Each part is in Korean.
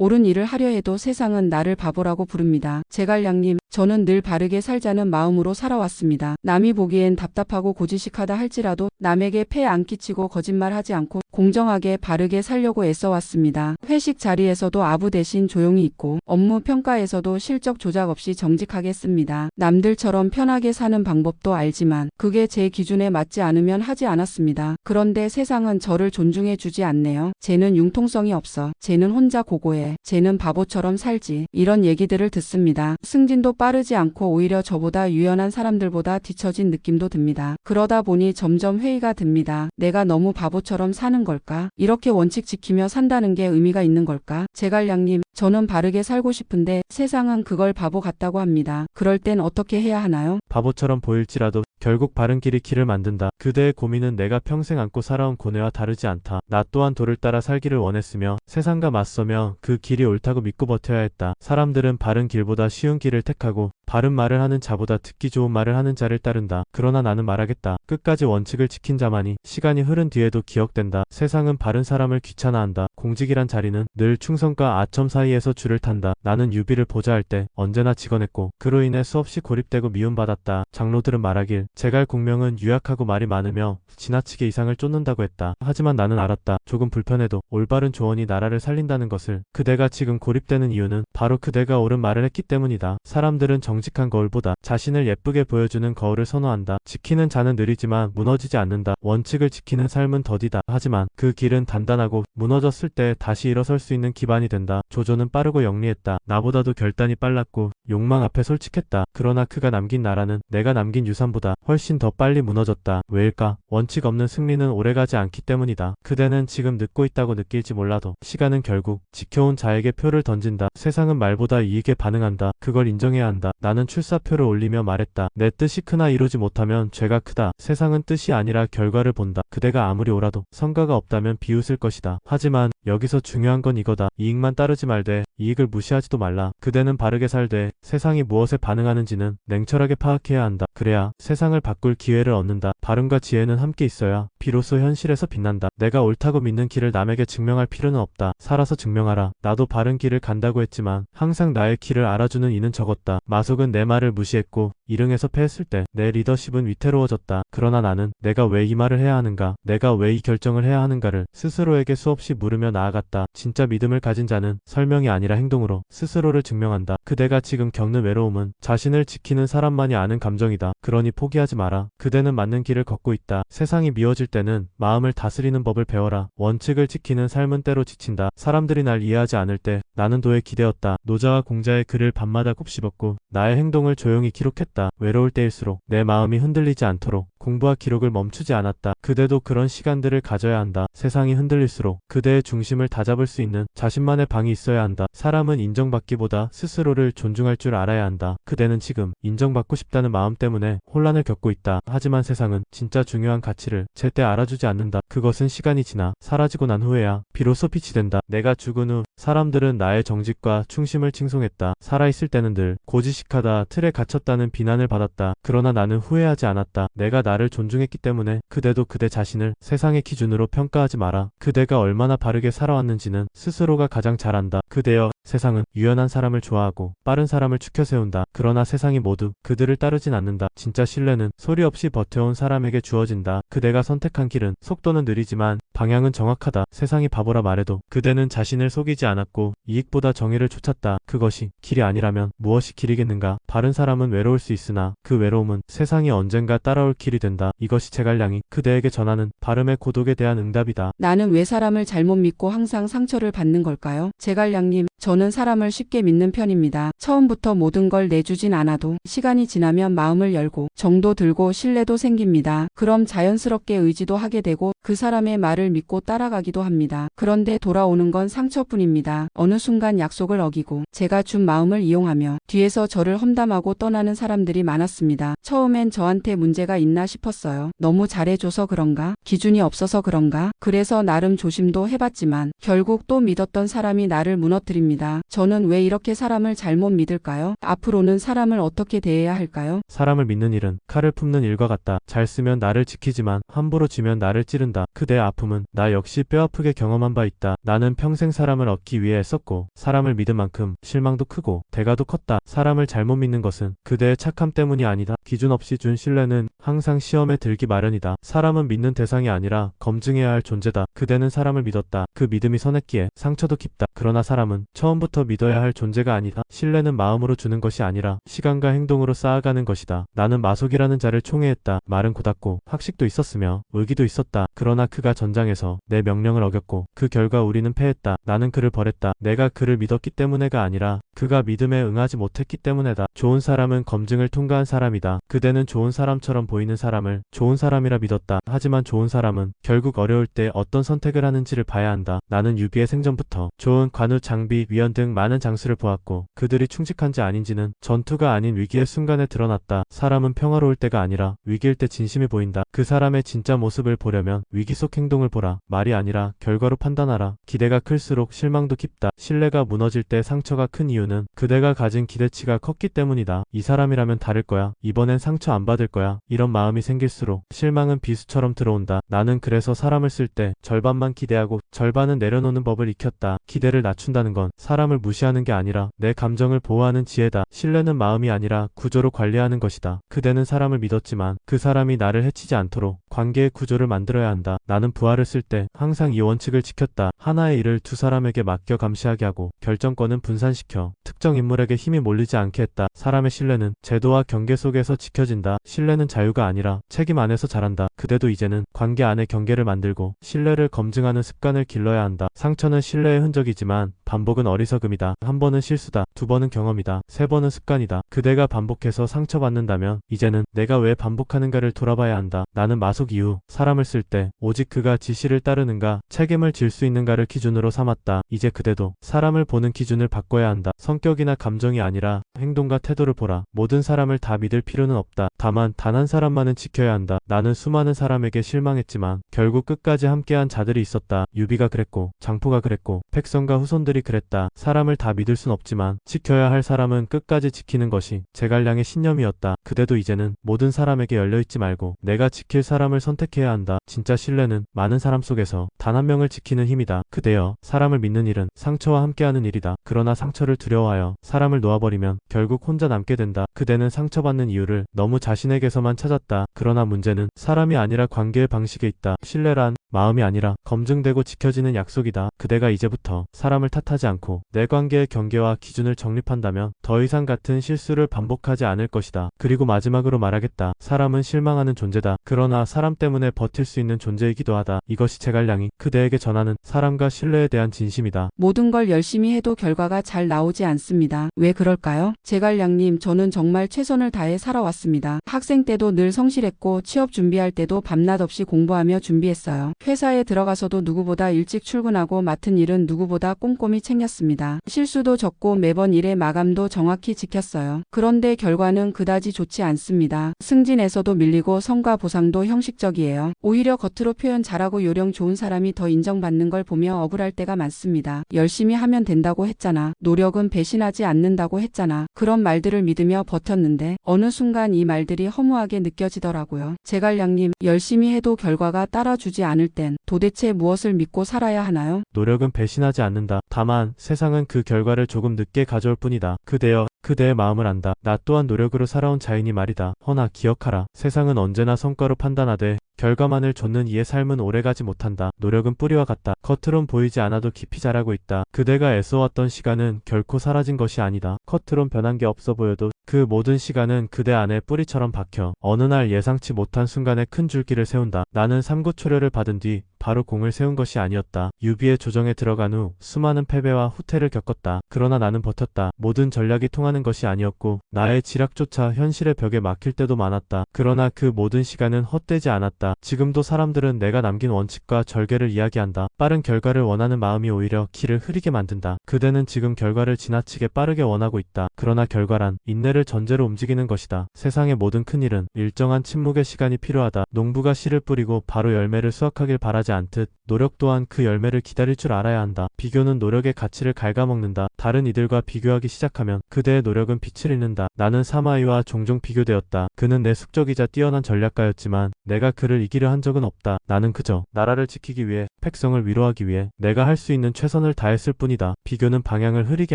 옳은 일을 하려 해도 세상은 나를 바보라고 부릅니다. 제갈량님, 저는 늘 바르게 살자는 마음으로 살아왔습니다. 남이 보기엔 답답하고 고지식하다 할지라도 남에게 폐 안 끼치고 거짓말하지 않고 공정하게 바르게 살려고 애써왔습니다. 회식 자리에서도 아부 대신 조용히 있고 업무 평가에서도 실적 조작 없이 정직하게 씁니다. 남들처럼 편하게 사는 방법도 알지만 그게 제 기준에 맞지 않으면 하지 않았습니다. 그런데 세상은 저를 존중해 주지 않네요. 쟤는 융통성이 없어. 쟤는 혼자 고고해. 쟤는 바보처럼 살지. 이런 얘기들을 듣습니다. 승진도 빠르지 않고 오히려 저보다 유연한 사람들보다 뒤처진 느낌도 듭니다. 그러다 보니 점점 회의가 듭니다. 내가 너무 바보처럼 사는 걸까? 이렇게 원칙 지키며 산다는 게 의미가 있는 걸까? 제갈량님, 저는 바르게 살고 싶은데 세상은 그걸 바보 같다고 합니다. 그럴 땐 어떻게 해야 하나요? 바보처럼 보일지라도 결국 바른 길이 길을 만든다. 그대의 고민은 내가 평생 안고 살아온 고뇌와 다르지 않다. 나 또한 도를 따라 살기를 원했으며 세상과 맞서며 그 길이 옳다고 믿고 버텨야 했다. 사람들은 바른 길보다 쉬운 길을 택하고 바른 말을 하는 자보다 듣기 좋은 말을 하는 자를 따른다. 그러나 나는 말하겠다. 끝까지 원칙을 지킨 자만이 시간이 흐른 뒤에도 기억된다. 세상은 바른 사람을 귀찮아한다. 공직이란 자리는 늘 충성과 아첨 사이에서 줄을 탄다. 나는 유비를 보좌할 때 언제나 직언했고 그로 인해 수없이 고립되고 미움받았다. 장로들은 말하길 제갈 공명은 유약하고 말이 많으며 지나치게 이상을 쫓는다고 했다. 하지만 나는 알았다. 조금 불편해도 올바른 조언이 나라를 살린다는 것을. 그대가 지금 고립되는 이유는 바로 그대가 옳은 말을 했기 때문이다. 사람들은 정직한 거울보다 자신을 예쁘게 보여주는 거울을 선호한다. 지키는 자는 느리지만 무너지지 않는다. 원칙을 지키는 삶은 더디다. 하지만 그 길은 단단하고 무너졌을 때 다시 일어설 수 있는 기반이 된다. 조조는 빠르고 영리했다. 나보다도 결단이 빨랐고 욕망 앞에 솔직했다. 그러나 그가 남긴 나라는 내가 남긴 유산보다 훨씬 더 빨리 무너졌다. 왜일까? 원칙 없는 승리는 오래가지 않기 때문이다. 그대는 지금 늦고 있다고 느낄지 몰라도 시간은 결국 지켜온 자에게 표를 던진다. 세상은 말보다 이익에 반응한다. 그걸 인정해야 한다. 나는 출사표를 올리며 말했다. 내 뜻이 크나 이루지 못하면 죄가 크다. 세상은 뜻이 아니라 결과를 본다. 그대가 아무리 옳아도 성과가 없다면 비웃을 것이다. 하지만 여기서 중요한 건 이거다. 이익만 따르지 말되 이익을 무시하지도 말라. 그대는 바르게 살되 세상이 무엇에 반응하는지는 냉철하게 파악해야 한다. 그래야 세상을 바꿀 기회를 얻는다. 바른과 지혜는 함께 있어야 비로소 현실에서 빛난다. 내가 옳다고 믿는 길을 남에게 증명할 필요는 없다. 살아서 증명하라. 나도 바른 길을 간다고 했지만 항상 나의 길을 알아주는 이는 적었다. 마속은 내 말을 무시했고 일흥에서 패했을 때 내 리더십은 위태로워졌다. 그러나 나는 내가 왜 이 말을 해야 하는가? 내가 왜 이 결정을 해야 하는가를 스스로에게 수없이 물으며 나아갔다. 진짜 믿음을 가진 자는 설명이 아니라 행동으로 스스로를 증명한다. 그대가 지금 겪는 외로움은 자신을 지키는 사람만이 아는 감정이다. 그러니 포기하지 마라. 그대는 맞는 길을 걷고 있다. 세상이 미워질 때는 마음을 다스리는 법을 배워라. 원칙을 지키는 삶은 때로 지친다. 사람들이 날 이해하지 않을 때 나는 도에 기대었다. 노자와 공자의 글을 밤마다 곱씹었고 나의 행동을 조용히 기록했다. 외로울 때일수록 내 마음이 흔들리지 않도록 공부와 기록을 멈추지 않았다. 그대도 그런 시간들을 가져야 한다. 세상이 흔들릴수록 그대의 중심을 다잡을 수 있는 자신만의 방이 있어야 한다. 사람은 인정받기보다 스스로를 존중할 줄 알아야 한다. 그대는 지금 인정받고 싶다는 마음 때문에 혼란을 겪고 있다. 하지만 세상은 진짜 중요한 가치를 제때 알아주지 않는다. 그것은 시간이 지나 사라지고 난 후에야 비로소 빛이 된다. 내가 죽은 후 사람들은 나의 정직과 충심을 칭송했다. 살아있을 때는 늘 고지식하다, 틀에 갇혔다는 비난을 받았다. 그러나 나는 후회하지 않았다. 내가 나를 존중했기 때문에. 그대도 그대 자신을 세상의 기준으로 평가하지 마라. 그대가 얼마나 바르게 살아왔는지는 스스로가 가장 잘 안다. 그대여, 세상은 유연한 사람을 좋아하고 빠른 사람을 추켜 세운다. 그러나 세상이 모두 그들을 따르진 않는다. 진짜 신뢰는 소리 없이 버텨온 사람에게 주어진다. 그대가 선택한 길은 속도는 느리지만 방향은 정확하다. 세상이 바보라 말해도 그대는 자신을 속이지 않았고 이익보다 정의를 쫓았다. 그것이 길이 아니라면 무엇이 길이겠는가? 바른 사람은 외로울 수 있으나 그 외로움은 세상이 언젠가 따라올 길이 된다. 이것이 제갈량이 그대에게 전하는 바름의 고독에 대한 응답이다. 나는 왜 사람을 잘못 믿고 항상 상처를 받는 걸까요? 제갈량님, 저는 사람을 쉽게 믿는 편입니다. 처음부터 모든 걸 내주진 않아도 시간이 지나면 마음을 열고 정도 들고 신뢰도 생깁니다. 그럼 자연스럽게 의지도 하게 되고 그 사람의 말을 믿고 따라가기도 합니다. 그런데 돌아오는 건 상처뿐입니다. 어느 순간 약속을 어기고 제가 준 마음을 이용하며 뒤에서 저를 험담하고 떠나는 사람들이 많았습니다. 처음엔 저한테 문제가 있나 싶었어요. 너무 잘해줘서 그런가? 기준이 없어서 그런가? 그래서 나름 조심도 해봤지만 결국 또 믿었던 사람이 나를 무너뜨립니다. 저는 왜 이렇게 사람을 잘못 믿을까요? 앞으로는 사람을 어떻게 대해야 할까요? 사람을 믿는 일은 칼을 품는 일과 같다. 잘 쓰면 나를 지키지만 함부로 쥐면 나를 찌른다. 시작된다. 그대의 아픔은 나 역시 뼈아프게 경험한 바 있다. 나는 평생 사람을 얻기 위해 애썼고 사람을 믿은 만큼 실망도 크고 대가도 컸다. 사람을 잘못 믿는 것은 그대의 착함 때문이 아니다. 기준 없이 준 신뢰는 항상 시험에 들기 마련이다. 사람은 믿는 대상이 아니라 검증해야 할 존재다. 그대는 사람을 믿었다. 그 믿음이 선했기에 상처도 깊다. 그러나 사람은 처음부터 믿어야 할 존재가 아니다. 신뢰는 마음으로 주는 것이 아니라 시간과 행동으로 쌓아가는 것이다. 나는 마속이라는 자를 총애했다. 말은 고닫고 학식도 있었으며 의기도 있었다. 그러나 그가 전장에서 내 명령을 어겼고 그 결과 우리는 패했다. 나는 그를 버렸다. 내가 그를 믿었기 때문에가 아니라 그가 믿음에 응하지 못했기 때문에다. 좋은 사람은 검증을 통과한 사람이다. 그대는 좋은 사람처럼 보이는 사람을 좋은 사람이라 믿었다. 하지만 좋은 사람은 결국 어려울 때 어떤 선택을 하는지를 봐야 한다. 나는 유비의 생전부터 좋은 관우, 장비, 위원 등 많은 장수를 보았고 그들이 충직한지 아닌지는 전투가 아닌 위기의 순간에 드러났다. 사람은 평화로울 때가 아니라 위기일 때 진심이 보인다. 그 사람의 진짜 모습을 보려면 위기 속 행동을 보라. 말이 아니라 결과로 판단하라. 기대가 클수록 실망도 깊다. 신뢰가 무너질 때 상처가 큰 이유는 그대가 가진 기대치가 컸기 때문이다. 이 사람이라면 다를 거야. 이번엔 상처 안 받을 거야. 이런 마음이 생길수록 실망은 비수처럼 들어온다. 나는 그래서 사람을 쓸 때 절반만 기대하고 절반은 내려놓는 법을 익혔다. 기대를 낮춘다는 건 사람을 무시하는 게 아니라 내 감정을 보호하는 지혜다. 신뢰는 마음이 아니라 구조로 관리하는 것이다. 그대는 사람을 믿었지만 그 사람이 나를 해치지 않도록 관계의 구조를 만들어야 한다. 나는 부하를 쓸 때 항상 이 원칙을 지켰다. 하나의 일을 두 사람에게 맡겨 감시하게 하고 결정권은 분산시켜 특정 인물에게 힘이 몰리지 않게 했다. 사람의 신뢰는 제도와 경계 속에서 지켜진다. 신뢰는 자유가 아니라 책임 안에서 자란다. 그대도 이제는 관계 안에 경계를 만들고 신뢰를 검증하는 습관을 길러야 한다. 상처는 신뢰의 흔적이지만 반복은 어리석음이다. 한 번은 실수다. 두 번은 경험이다. 세 번은 습관이다. 그대가 반복해서 상처받는다면 이제는 내가 왜 반복하는가를 돌아봐야 한다. 나는 마속 이후 사람을 쓸 때 오직 그가 지시를 따르는가 책임을 질 수 있는가를 기준으로 삼았다. 이제 그대도 사람을 보는 기준을 바꿔야 한다. 성격이나 감정이 아니라 행동과 태도를 보라. 모든 사람을 다 믿을 필요는 없다. 다만 단 한 사람만은 지켜야 한다. 나는 수많은 사람에게 실망했지만 결국 끝까지 함께한 자들이 있었다. 유비가 그랬고 장포가 그랬고 백성과 후손들이 그랬다. 사람을 다 믿을 순 없지만 지켜야 할 사람은 끝까지 지키는 것이 제갈량의 신념이었다. 그대도 이제는 모든 사람에게 열려있지 말고 내가 지킬 사람을 선택해야 한다. 진짜 신뢰는 많은 사람 속에서 단 한 명을 지키는 힘이다. 그대여, 사람을 믿는 일은 상처와 함께하는 일이다. 그러나 상처를 두려워하여 사람을 놓아버리면 결국 혼자 남게 된다. 그대는 상처받는 이유를 너무 자신에게서만 찾았다. 그러나 문제는 사람이 아니라 관계의 방식에 있다. 신뢰란 마음이 아니라 검증되고 지켜지는 약속이다. 그대가 이제부터 사람을 탓하지 않고 내 관계의 경계와 기준을 정립한다면 더 이상 같은 실수를 반복하지 않을 것이다. 그리고 마지막으로 말하겠다. 사람은 실망하는 존재다. 그러나 사람 때문에 버틸 수 있는 존재이기도 하다. 이것이 제갈량이 그대에게 전하는 사람과 신뢰에 대한 진심이다. 모든 걸 열심히 해도 결과가 잘 나오지 않습니다. 왜 그럴까요? 제갈량님, 저는 정말 최선을 다해 살아왔습니다. 학생 때도 늘 성실했고 취업 준비할 때도 밤낮 없이 공부하며 준비했어요. 회사에 들어가서도 누구보다 일찍 출근하고 맡은 일은 누구보다 꼼꼼히 챙겼습니다. 실수도 적고 매번 일의 마감도 정확히 지켰어요. 그런데 결과는 그다지 좋지 않습니다. 승진에서도 밀리고 성과 보상도 형식적이에요. 오히려 겉으로 표현 잘하고 요령 좋은 사람이 더 인정받는 걸 보며 억울할 때가 많습니다. 열심히 하면 된다고 했잖아. 노력은 배신하지 않는다고 했잖아. 그런 말들을 믿으며 버텼는데 어느 순간 이 말들이 허무하게 느껴지더라고요. 제갈량님, 열심히 해도 결과가 따라주지 않을 땐 도대체 무엇을 믿고 살아야 하나요? 노력은 배신하지 않는다. 다만 세상은 그 결과를 조금 늦게 가져올 뿐이다. 그대여, 그대의 마음을 안다. 나 또한 노력으로 살아온 자인이 말이다. 허나 기억하라. 세상은 언제나 성과로 판단하되 결과만을 좇는 이의 삶은 오래가지 못한다. 노력은 뿌리와 같다. 겉으론 보이지 않아도 깊이 자라고 있다. 그대가 애써왔던 시간은 결코 사라진 것이 아니다. 겉으론 변한 게 없어 보여도 그 모든 시간은 그대 안에 뿌리처럼 박혀 어느 날 예상치 못한 순간에 큰 줄기를 세운다. 나는 삼고초려를 받은 뒤 바로 공을 세운 것이 아니었다. 유비의 조정에 들어간 후 수많은 패배와 후퇴를 겪었다. 그러나 나는 버텼다. 모든 전략이 통하는 것이 아니었고 나의 지략조차 현실의 벽에 막힐 때도 많았다. 그러나 그 모든 시간은 헛되지 않았다. 지금도 사람들은 내가 남긴 원칙과 절개를 이야기한다. 빠른 결과를 원하는 마음이 오히려 길을 흐리게 만든다. 그대는 지금 결과를 지나치게 빠르게 원하고 있다. 그러나 결과란 인내를 전제로 움직이는 것이다. 세상의 모든 큰일은 일정한 침묵의 시간이 필요하다. 농부가 씨를 뿌리고 바로 열매를 수확하길 바라지 기다려주지 않듯 노력 또한 그 열매를 기다릴 줄 알아야 한다. 비교는 노력의 가치를 갉아먹는다. 다른 이들과 비교하기 시작하면 그대의 노력은 빛을 잃는다. 나는 사마이와 종종 비교되었다. 그는 내 숙적이자 뛰어난 전략가였지만 내가 그를 이기려 한 적은 없다. 나는 그저 나라를 지키기 위해, 백성을 위로하기 위해 내가 할 수 있는 최선을 다했을 뿐이다. 비교는 방향을 흐리게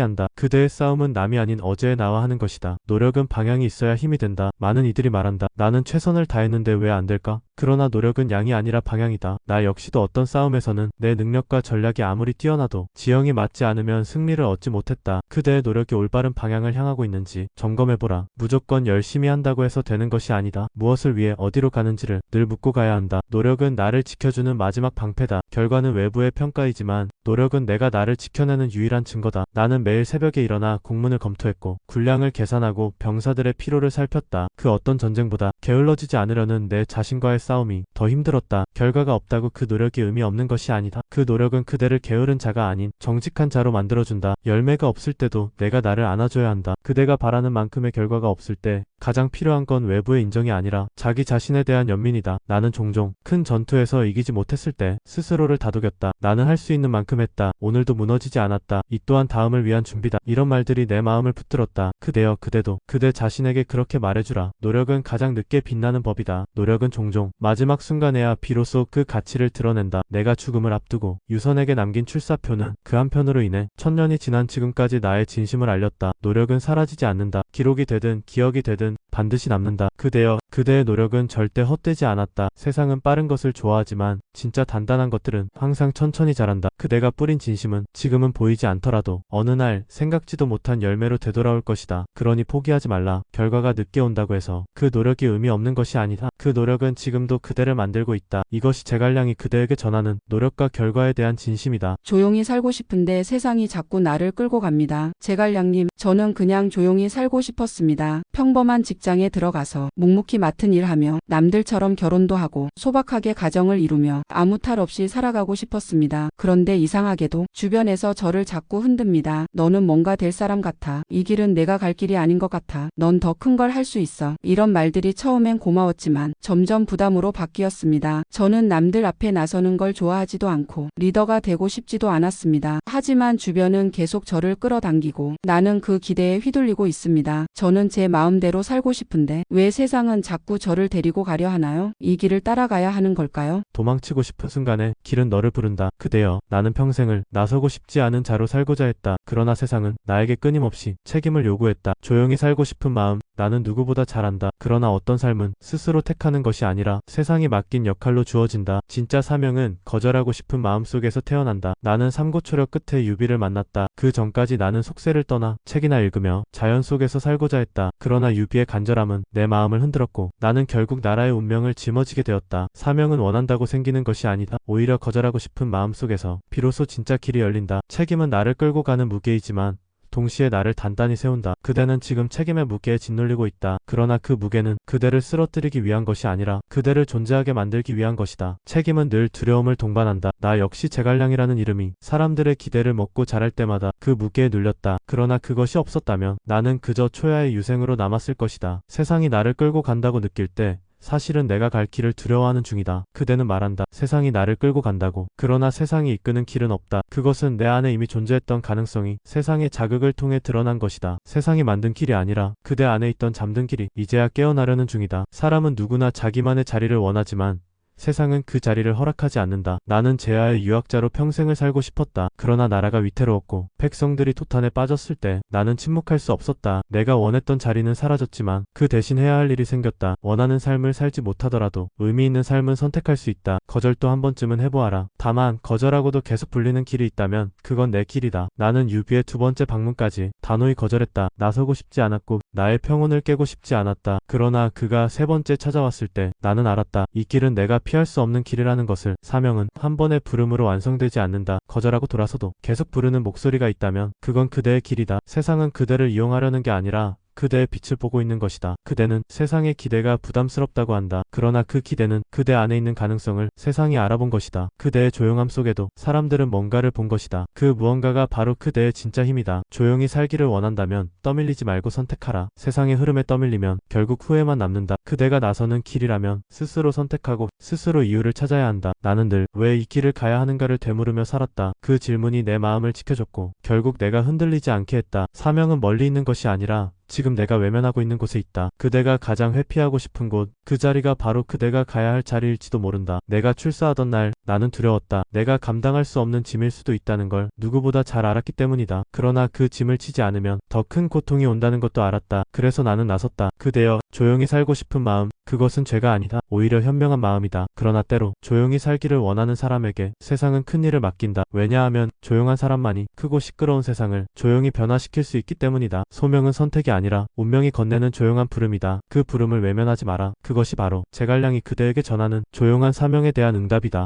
한다. 그대의 싸움은 남이 아닌 어제의 나와 하는 것이다. 노력은 방향이 있어야 힘이 된다. 많은 이들이 말한다. 나는 최선을 다했는데 왜 안 될까? 그러나 노력은 양이 아니라 방향이다. 나 역시도 어떤 싸움에서는 내 능력과 전략이 아무리 뛰어나도 지형이 맞지 않으면 승리를 얻지 못했다. 그대의 노력이 올바른 방향을 향하고 있는지 점검해보라. 무조건 열심히 한다고 해서 되는 것이 아니다. 무엇을 위해 어디로 가는지를 늘 묻고 가야 한다. 노력은 나를 지켜주는 마지막 방패다. 결과는 외부의 평가이지만 노력은 내가 나를 지켜내는 유일한 증거다. 나는 매일 새벽에 일어나 국문을 검토했고 군량을 계산하고 병사들의 피로를 살폈다. 그 어떤 전쟁보다 게을러지지 않으려는 내 자신과의 싸움이 더 힘들었다. 결과가 없다고 그 노력이 의미 없는 것이 아니다. 그 노력은 그대를 게으른 자가 아닌 정직한 자로 만들어준다. 열매가 없을 때도 내가 나를 안아줘야 한다. 그대가 바라는 만큼의 결과가 없을 때 가장 필요한 건 외부의 인정이 아니라 자기 자신에 대한 연민이다. 나는 종종 큰 전투에서 이기지 못했을 때 스스로를 다독였다. 나는 할 수 있는 만큼 했다. 오늘도 무너지지 않았다. 이 또한 다음을 위한 준비다. 이런 말들이 내 마음을 붙들었다. 그대여, 그대도 그대 자신에게 그렇게 말해주라. 노력은 가장 늦게 빛나는 법이다. 노력은 종종 마지막 순간에야 비로소 그 가치를 드러낸다. 내가 죽음을 앞두고 유선에게 남긴 출사표는 그 한편으로 인해 1000년이 지난 지금까지 나의 진심을 알렸다. 노력은 사라지지 않는다. 기록이 되든 기억이 되든 반드시 남는다. 그대여, 그대의 노력은 절대 헛되지 않았다. 세상은 빠른 것을 좋아하지만 진짜 단단한 것들은 항상 천천히 자란다. 그대가 뿌린 진심은 지금은 보이지 않더라도 어느 날 생각지도 못한 열매로 되돌아올 것이다. 그러니 포기하지 말라. 결과가 늦게 온다고 해서 그 노력이 의미 없는 것이 아니다. 그 노력은 지금도 그대를 만들고 있다. 이것이 제갈량이 그대에게 전하는 노력과 결과에 대한 진심이다. 조용히 살고 싶은데 세상이 자꾸 나를 끌고 갑니다. 제갈량님, 저는 그냥 조용히 살고 싶었습니다. 평범한 직장에 들어가서 묵묵히 맡은 일하며 남들처럼 결혼도 하고 소박하게 가정을 이루며 아무 탈 없이 살아가고 싶었습니다. 그런데 이상하게도 주변에서 저를 자꾸 흔듭니다. 너는 뭔가 될 사람 같아. 이 길은 내가 갈 길이 아닌 것 같아. 넌 더 큰 걸 할 수 있어. 이런 말들이 처음엔 고마웠지만 점점 부담으로 바뀌었습니다. 저는 남들 앞에 나서는 걸 좋아하지도 않고 리더가 되고 싶지도 않았습니다. 하지만 주변은 계속 저를 끌어당기고 나는 그 기대에 휘둘리고 있습니다. 저는 제 마음대로 살고 싶은데 왜 세상은 자꾸 저를 데리고 가려 하나요? 이 길을 따라가야 하는 걸까요? 도망치고 싶은 순간에 길은 너를 부른다. 그대여, 나는 평생을 나서고 싶지 않은 자로 살고자 했다. 그러나 세상은 나에게 끊임없이 책임을 요구했다. 조용히 살고 싶은 마음, 나는 누구보다 잘 안다. 그러나 어떤 삶은 스스로 택하는 것이 아니라 세상이 맡긴 역할로 주어진다. 진짜 사명은 거절하고 싶은 마음속에서 태어난다. 나는 삼고초려 끝에 유비를 만났다. 그 전까지 나는 속세를 떠나 책이나 읽으며 자연 속에서 살고자 했다. 그러나 유비의 간절함은 내 마음을 흔들었고 나는 결국 나라의 운명을 짊어지게 되었다. 사명은 원한다고 생기는 것이 아니다. 오히려 거절하고 싶은 마음속에서 비로소 진짜 길이 열린다. 책임은 나를 끌고 가는 무게이지만 동시에 나를 단단히 세운다. 그대는 지금 책임의 무게에 짓눌리고 있다. 그러나 그 무게는 그대를 쓰러뜨리기 위한 것이 아니라 그대를 존재하게 만들기 위한 것이다. 책임은 늘 두려움을 동반한다. 나 역시 제갈량이라는 이름이 사람들의 기대를 먹고 자랄 때마다 그 무게에 눌렸다. 그러나 그것이 없었다면 나는 그저 초야의 유생으로 남았을 것이다. 세상이 나를 끌고 간다고 느낄 때 사실은 내가 갈 길을 두려워하는 중이다. 그대는 말한다. 세상이 나를 끌고 간다고. 그러나 세상이 이끄는 길은 없다. 그것은 내 안에 이미 존재했던 가능성이 세상의 자극을 통해 드러난 것이다. 세상이 만든 길이 아니라 그대 안에 있던 잠든 길이 이제야 깨어나려는 중이다. 사람은 누구나 자기만의 자리를 원하지만 세상은 그 자리를 허락하지 않는다. 나는 제아의 유학자로 평생을 살고 싶었다. 그러나 나라가 위태로웠고 백성들이 토탄에 빠졌을 때 나는 침묵할 수 없었다. 내가 원했던 자리는 사라졌지만 그 대신 해야 할 일이 생겼다. 원하는 삶을 살지 못하더라도 의미 있는 삶은 선택할 수 있다. 거절도 한 번쯤은 해보아라. 다만 거절하고도 계속 불리는 길이 있다면 그건 내 길이다. 나는 유비의 두 번째 방문까지 단호히 거절했다. 나서고 싶지 않았고 나의 평온을 깨고 싶지 않았다. 그러나 그가 세 번째 찾아왔을 때 나는 알았다. 이 길은 내가 피할 수 없는 길이라는 것을. 사명은 한 번의 부름으로 완성되지 않는다. 거절하고 돌아서도 계속 부르는 목소리가 있다면 그건 그대의 길이다. 세상은 그대를 이용하려는 게 아니라 그대의 빛을 보고 있는 것이다. 그대는 세상의 기대가 부담스럽다고 한다. 그러나 그 기대는 그대 안에 있는 가능성을 세상이 알아본 것이다. 그대의 조용함 속에도 사람들은 뭔가를 본 것이다. 그 무언가가 바로 그대의 진짜 힘이다. 조용히 살기를 원한다면 떠밀리지 말고 선택하라. 세상의 흐름에 떠밀리면 결국 후회만 남는다. 그대가 나서는 길이라면 스스로 선택하고 스스로 이유를 찾아야 한다. 나는 늘 왜 이 길을 가야 하는가를 되물으며 살았다. 그 질문이 내 마음을 지켜줬고 결국 내가 흔들리지 않게 했다. 사명은 멀리 있는 것이 아니라 지금 내가 외면하고 있는 곳에 있다. 그대가 가장 회피하고 싶은 곳, 그 자리가 바로 그대가 가야 할 자리일지도 모른다. 내가 출사하던 날 나는 두려웠다. 내가 감당할 수 없는 짐일 수도 있다는 걸 누구보다 잘 알았기 때문이다. 그러나 그 짐을 치지 않으면 더 큰 고통이 온다는 것도 알았다. 그래서 나는 나섰다. 그대여, 조용히 살고 싶은 마음, 그것은 죄가 아니다. 오히려 현명한 마음이다. 그러나 때로 조용히 살기를 원하는 사람에게 세상은 큰 일을 맡긴다. 왜냐하면 조용한 사람만이 크고 시끄러운 세상을 조용히 변화시킬 수 있기 때문이다. 소명은 선택이 아니라 운명이 건네는 조용한 부름이다. 그 부름을 외면하지 마라. 그것이 바로 제갈량이 그대에게 전하는 조용한 사명에 대한 응답이다.